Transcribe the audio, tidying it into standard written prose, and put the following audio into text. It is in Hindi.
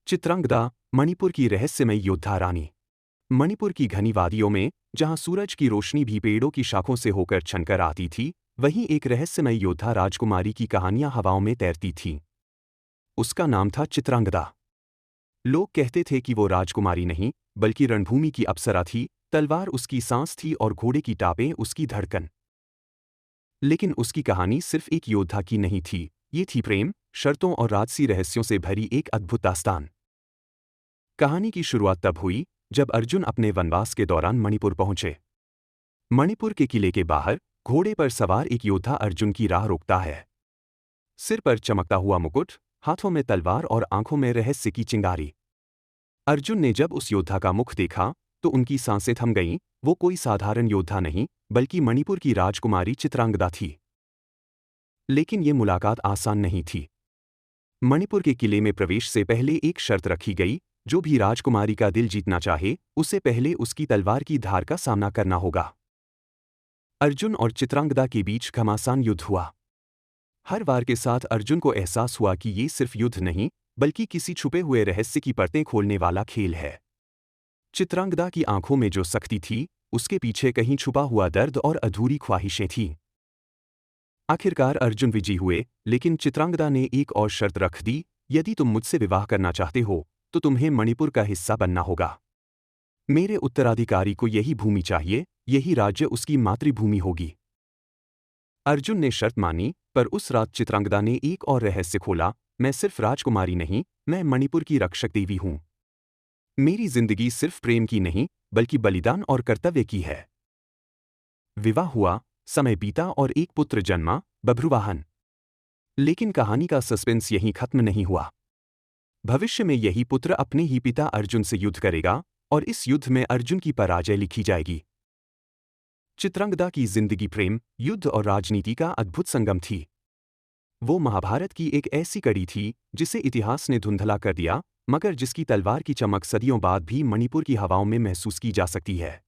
चित्रांगदा, मणिपुर की रहस्यमयी योद्धा रानी। मणिपुर की घनी वादियों में, जहां सूरज की रोशनी भी पेड़ों की शाखों से होकर छनकर आती थी, वहीं एक रहस्यमयी योद्धा राजकुमारी की कहानियां हवाओं में तैरती थीं। उसका नाम था चित्रांगदा। लोग कहते थे कि वो राजकुमारी नहीं, बल्कि रणभूमि की अप्सरा थी, तलवार उसकी सांस थी और घोड़े की टापें उसकी धड़कन। लेकिन उसकी कहानी सिर्फ एक योद्धा की नहीं थी, ये थी प्रेम, शर्तों और राजसी रहस्यों से भरी एक अद्भुत दास्तान। कहानी की शुरुआत तब हुई, जब अर्जुन अपने वनवास के दौरान मणिपुर पहुंचे। मणिपुर के किले के बाहर, घोड़े पर सवार एक योद्धा अर्जुन की राह रोकता है। सिर पर चमकता हुआ मुकुट, हाथों में तलवार और आंखों में रहस्य की चिंगारी। अर्जुन ने जब उस योद्धा का मुख देखा, तो उनकी सांसें थम गईं। वो कोई साधारण योद्धा नहीं, बल्कि मणिपुर की राजकुमारी चित्रांगदा थी। लेकिन ये मुलाकात आसान नहीं थी। मणिपुर के किले में प्रवेश से पहले एक शर्त रखी गई, जो भी राजकुमारी का दिल जीतना चाहे, उसे पहले उसकी तलवार की धार का सामना करना होगा। अर्जुन और चित्रांगदा के बीच घमासान युद्ध हुआ। हर वार के साथ अर्जुन को एहसास हुआ कि ये सिर्फ युद्ध नहीं, बल्कि किसी छुपे हुए रहस्य की परतें खोलने वाला खेल है। चित्रांगदा की आंखों में जो सख्ती थी, उसके पीछे कहीं छुपा हुआ दर्द और अधूरी ख्वाहिशें थीं। आखिरकार अर्जुन विजयी हुए, लेकिन चित्रांगदा ने एक और शर्त रख दी, यदि तुम मुझसे विवाह करना चाहते हो, तो तुम्हें मणिपुर का हिस्सा बनना होगा। मेरे उत्तराधिकारी को यही भूमि चाहिए, यही राज्य उसकी मातृभूमि होगी। अर्जुन ने शर्त मानी, पर उस रात चित्रांगदा ने एक और रहस्य खोला, मैं सिर्फ राजकुमारी नहीं, मैं मणिपुर की रक्षक देवी हूँ। मेरी जिंदगी सिर्फ प्रेम की नहीं, बल्कि बलिदान और कर्तव्य की है। विवाह हुआ, समय बीता और एक पुत्र जन्मा, बभ्रुवाहन। लेकिन कहानी का सस्पेंस यहीं खत्म नहीं हुआ। भविष्य में यही पुत्र अपने ही पिता अर्जुन से युद्ध करेगा, और इस युद्ध में अर्जुन की पराजय लिखी जाएगी। चित्रांगदा की जिंदगी प्रेम, युद्ध और राजनीति का अद्भुत संगम थी। वो महाभारत की एक ऐसी कड़ी थी, जिसे इतिहास ने धुंधला कर दिया, मगर जिसकी तलवार की चमक सदियों बाद भी मणिपुर की हवाओं में महसूस की जा सकती है।